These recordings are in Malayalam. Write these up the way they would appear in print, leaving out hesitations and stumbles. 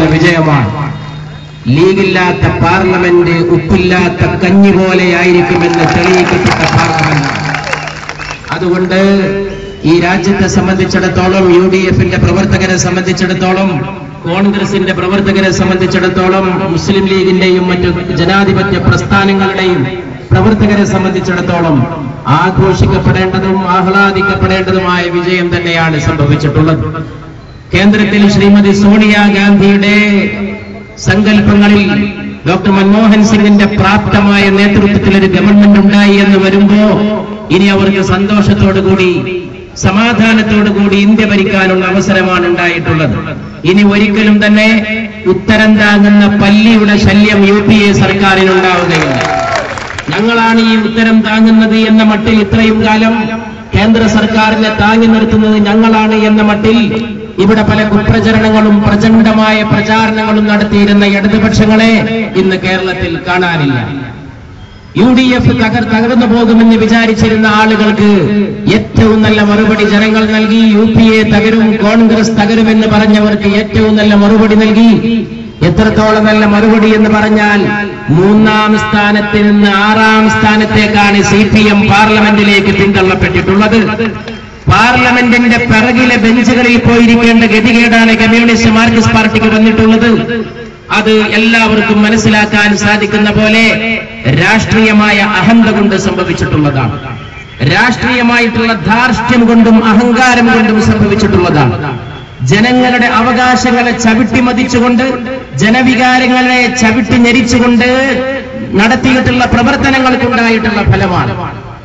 ഉണ്ടായിട്ടുള്ള വിജയമാണ്. ലീഗില്ലാത്ത പാർലമെന്റ് ഉപ്പില്ലാത്ത കഞ്ഞി പോലെയായിരിക്കുമെന്ന് തെളിയിക്കപ്പെട്ട പാർലമെന്റ്. അതുകൊണ്ട് ഈ രാജ്യത്തെ സംബന്ധിച്ചിടത്തോളം, UDF-ന്റെ പ്രവർത്തകരെ സംബന്ധിച്ചിടത്തോളം, കോൺഗ്രസിന്റെ പ്രവർത്തകരെ സംബന്ധിച്ചിടത്തോളം, മുസ്ലിം ലീഗിന്റെയും മറ്റു ജനാധിപത്യ പ്രസ്ഥാനങ്ങളുടെയും പ്രവർത്തകരെ സംബന്ധിച്ചിടത്തോളം ആഘോഷിക്കപ്പെടേണ്ടതും ആഹ്ലാദിക്കപ്പെടേണ്ടതുമായ വിജയം തന്നെയാണ് സംഭവിച്ചിട്ടുള്ളത്. കേന്ദ്രത്തിൽ ശ്രീമതി സോണിയാഗാന്ധിയുടെ സങ്കല്പങ്ങളിൽ ഡോക്ടർ മൻമോഹൻ സിംഗിന്റെ പ്രാപ്തമായ നേതൃത്വത്തിൽ ഒരു ഗവൺമെന്റ് ഉണ്ടായി എന്ന് വരുമ്പോ ഇനി അവർക്ക് സന്തോഷത്തോടുകൂടി സമാധാനത്തോടുകൂടി ഇന്ത്യ ഭരിക്കാനുള്ള അവസരമാണ് ഉണ്ടായിട്ടുള്ളത്. ഇനി ഒരിക്കലും തന്നെ ഉത്തരം താങ്ങുന്ന പല്ലിയുടെ ശല്യം UPA സർക്കാരിനുണ്ടാവുകയില്ല. ഞങ്ങളാണ് ഈ ഉത്തരം താങ്ങുന്നത് എന്ന മട്ടിൽ ഇത്രയും കാലം കേന്ദ്ര സർക്കാരിനെ താങ്ങി നിർത്തുന്നത് ഞങ്ങളാണ് എന്ന മട്ടിൽ ഇവിടെ പല കുപ്രചരണങ്ങളും പ്രചണ്ഡമായ പ്രചാരണങ്ങളും നടത്തിയിരുന്ന ഇടതുപക്ഷങ്ങളെ ഇന്ന് കേരളത്തിൽ കാണാനില്ല. UDF തകർന്നു പോകുമെന്ന് വിചാരിച്ചിരുന്ന ആളുകൾക്ക് ഏറ്റവും നല്ല മറുപടി ജനങ്ങൾ നൽകി. UPA തകരും, കോൺഗ്രസ് തകരുമെന്ന് പറഞ്ഞവർക്ക് ഏറ്റവും നല്ല മറുപടി നൽകി. എത്രത്തോളം നല്ല മറുപടി എന്ന് പറഞ്ഞാൽ 3ാം സ്ഥാനത്തിൽ നിന്ന് 6ാം സ്ഥാനത്തേക്കാണ് CPM പാർലമെന്റിലേക്ക് പിന്തള്ളപ്പെട്ടിട്ടുള്ളത്. പാർലമെന്റിന്റെ പിറകിലെ ബെഞ്ചുകളിൽ പോയിരിക്കേണ്ട ഗതികേടാണ് കമ്മ്യൂണിസ്റ്റ് മാർക്സിസ്റ്റ് പാർട്ടിക്ക് വന്നിട്ടുള്ളത്. അത് എല്ലാവർക്കും മനസ്സിലാക്കാൻ സാധിക്കുന്ന പോലെ രാഷ്ട്രീയമായ അഹന്ത കൊണ്ട് സംഭവിച്ചിട്ടുള്ളതാണ്. രാഷ്ട്രീയമായിട്ടുള്ള ധാർഷ്ട്യം കൊണ്ടും അഹങ്കാരം കൊണ്ടും സംഭവിച്ചിട്ടുള്ളതാണ്. ജനങ്ങളുടെ അവകാശങ്ങളെ ചവിട്ടിമതിച്ചുകൊണ്ട്, ജനവികാരങ്ങളെ ചവിട്ടി ഞെരിച്ചുകൊണ്ട് നടത്തിയിട്ടുള്ള പ്രവർത്തനങ്ങൾക്കുണ്ടായിട്ടുള്ള ഫലമാണ്.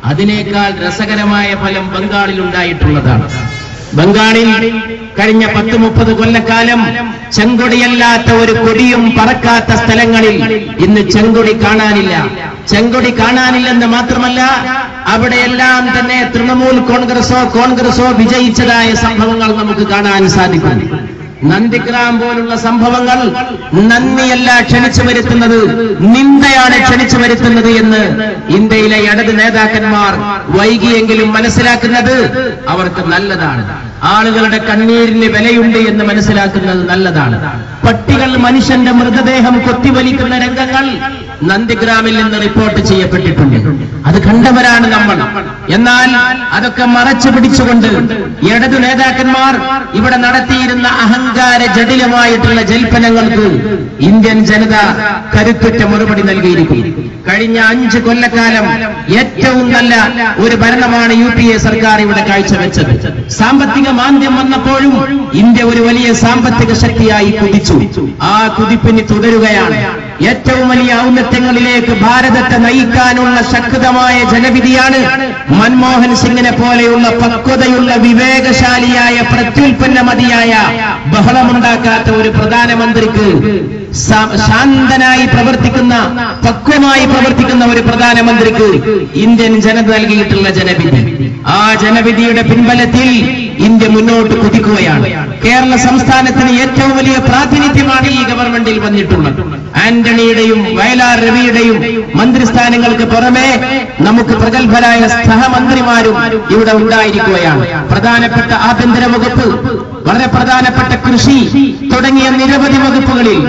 അതിനേക്കാൾ രസകരമായ ഫലം ബംഗാളിൽ ഉണ്ടായിട്ടുള്ളതാണ്. ബംഗാളിൽ കഴിഞ്ഞ 10-30 കൊല്ലക്കാലം ചെങ്കൊടിയല്ലാത്ത ഒരു കൊടിയും പറക്കാത്ത സ്ഥലങ്ങളിൽ ഇന്ന് ചെങ്കൊടി കാണാനില്ല. ചെങ്കൊടി കാണാനില്ലെന്ന് മാത്രമല്ല, അവിടെയെല്ലാം തന്നെ തൃണമൂൽ കോൺഗ്രസോ വിജയിച്ചതായ സംഭവങ്ങൾ നമുക്ക് കാണാൻ സാധിക്കും. നന്ദിഗ്രാം പോലുള്ള സംഭവങ്ങൾ നന്ദിയല്ല ക്ഷണിച്ചു വരുത്തുന്നത്, നിന്ദയാണ് ക്ഷണിച്ചു വരുത്തുന്നത് എന്ന് ഇന്ത്യയിലെ ഇടത് നേതാക്കന്മാർ വൈകിയെങ്കിലും മനസ്സിലാക്കുന്നത് അവർക്ക് നല്ലതാണ്. ആളുകളുടെ കണ്ണീരിന് വിലയുണ്ട് എന്ന് മനസ്സിലാക്കുന്നത് നല്ലതാണ്. പട്ടികൾ മനുഷ്യന്റെ മൃതദേഹം കൊത്തിവലിക്കുന്ന രംഗങ്ങൾ നന്ദിഗ്രാമിൽ നിന്ന് റിപ്പോർട്ട് ചെയ്യപ്പെട്ടിട്ടുണ്ട്. അത് കണ്ടവരാണ് നമ്മൾ. എന്നാൽ അതൊക്കെ മറച്ചു പിടിച്ചുകൊണ്ട് ഇടതു നേതാക്കന്മാർ ഇവിടെ നടത്തിയിരുന്ന അഹങ്കാര ജടിലമായിട്ടുള്ള ജൽപ്പനങ്ങൾക്ക് ഇന്ത്യൻ ജനത കരുത്തുറ്റ മറുപടി നൽകിയിരിക്കും. കഴിഞ്ഞ 5 കൊല്ലക്കാലം ഏറ്റവും നല്ല ഒരു ഭരണമാണ് UPA സർക്കാർ ഇവിടെ കാഴ്ചവെച്ചത്. സാമ്പത്തിക മാന്ദ്യം വന്നപ്പോഴും ഇന്ത്യ ഒരു വലിയ സാമ്പത്തിക ശക്തിയായി കുതിച്ചു. ആ കുതിപ്പിന് തുടരുകയാണ്. ഏറ്റവും വലിയ ഔന്നത്യങ്ങളിലേക്ക് ഭാരതത്തെ നയിക്കാനുള്ള ശക്തമായ ജനവിധിയാണ് മൻമോഹൻ സിംഗിനെ പോലെയുള്ള പക്വതയുള്ള വിവേകശാലിയായ പ്രത്യുൽപ്പന്നമതിയായ ബഹളമുണ്ടാക്കാത്ത ഒരു പ്രധാനമന്ത്രിക്ക്, ശാന്തനായി പ്രവർത്തിക്കുന്ന, പക്വമായി പ്രവർത്തിക്കുന്ന ഒരു പ്രധാനമന്ത്രിക്ക് ഇന്ത്യൻ ജനത നൽകിയിട്ടുള്ള ജനവിധി. ആ ജനവിധിയുടെ പിൻബലത്തിൽ ഇന്ത്യ മുന്നോട്ട് കുതിക്കുകയാണ്. കേരള സംസ്ഥാനത്തിന് ഏറ്റവും വലിയ പ്രാതിനിധ്യമാണ് ഈ ഗവൺമെന്റിൽ വന്നിട്ടുള്ളത്. ആന്റണിയുടെയും വയലാർ രവിയുടെയും മന്ത്രിസ്ഥാനങ്ങൾക്ക് പുറമെ നമുക്ക് പ്രഗത്ഭരായ സഹമന്ത്രിമാരും ഇവിടെ ഉണ്ടായിരിക്കുകയാണ്. പ്രധാനപ്പെട്ട ആഭ്യന്തര വകുപ്പ്, വളരെ പ്രധാനപ്പെട്ട കൃഷി തുടങ്ങിയ നിരവധി വകുപ്പുകളിൽ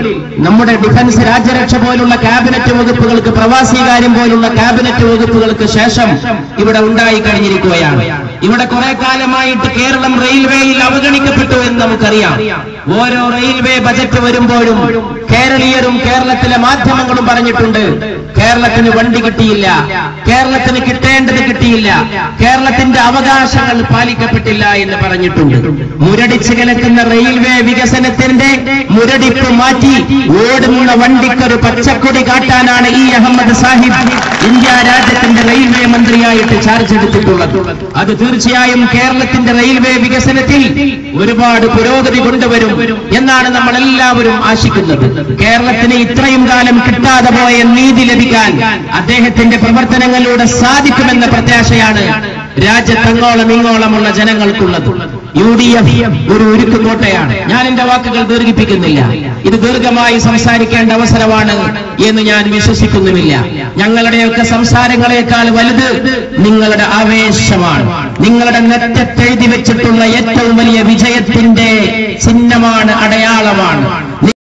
നമ്മുടെ ഡിഫൻസ്, രാജ്യരക്ഷ പോലുള്ള ക്യാബിനറ്റ് വകുപ്പുകൾക്ക്, പ്രവാസികാര്യം പോലുള്ള ക്യാബിനറ്റ് വകുപ്പുകൾക്ക് ശേഷം ഇവിടെ ഉണ്ടായി കഴിഞ്ഞിരിക്കുകയാണ്. ഇവിടെ കുറെ കാലമായിട്ട് കേരളം റെയിൽവേയിൽ അവഗണിക്കപ്പെട്ടു എന്ന് നമുക്കറിയാം. ഓരോ റെയിൽവേ ബജറ്റ് വരുമ്പോഴും കേരളീയരും കേരളത്തിലെ മാധ്യമങ്ങളും പറഞ്ഞിട്ടുണ്ട്, കേരളത്തിന് വണ്ടി കിട്ടിയില്ല, കേരളത്തിന് കിട്ടേണ്ടത് കിട്ടിയില്ല, കേരളത്തിന്റെ അവകാശങ്ങൾ പാലിക്കപ്പെട്ടില്ല എന്ന് പറഞ്ഞിട്ടുണ്ട്. മുരടിച്ച് കിടക്കുന്ന റെയിൽവേ വികസനത്തിന്റെ മുരടിപ്പ് മാറ്റി ഓടുന്ന വണ്ടിക്കൊരു പച്ചക്കൊടി കാട്ടാനാണ് ഈ അഹമ്മദ് സാഹിബ് ഇന്ത്യ രാജ്യത്തിന്റെ റെയിൽവേ മന്ത്രിയായിട്ട് ചാർജ് എടുത്തിട്ടുള്ളത്. അത് തീർച്ചയായും കേരളത്തിന്റെ റെയിൽവേ വികസനത്തിൽ ഒരുപാട് പുരോഗതി കൊണ്ടുവരും എന്നാണ് നമ്മൾ എല്ലാവരും ആശിക്കുന്നത്. കേരളത്തിന് ഇത്രയും കാലം കിട്ടാതെ പോയ നീതി ലഭിക്കാൻ അദ്ദേഹത്തിന്റെ പ്രവർത്തനങ്ങളിലൂടെ സാധിക്കുമെന്ന പ്രത്യാശയാണ് രാജ്യത്തങ്ങോളം ഇങ്ങോളമുള്ള ജനങ്ങൾക്കുള്ളത്. UDF ഒരു ഉരുക്കുകോട്ടയാണ്. ഞാൻ എന്റെ വാക്കുകൾ ദീർഘിപ്പിക്കുന്നില്ല. ഇത് ദീർഘമായി സംസാരിക്കേണ്ട അവസരമാണ് എന്ന് ഞാൻ വിശ്വസിക്കുന്നുമില്ല. ഞങ്ങളുടെയൊക്കെ സംസാരങ്ങളെക്കാൾ വലുത് നിങ്ങളുടെ ആവേശമാണ്. നിങ്ങളുടെ നെറ്റത്തെഴുതി വെച്ചിട്ടുള്ള ഏറ്റവും വലിയ വിജയത്തിന്റെ ചിഹ്നമാണ്, അടയാളമാണ്.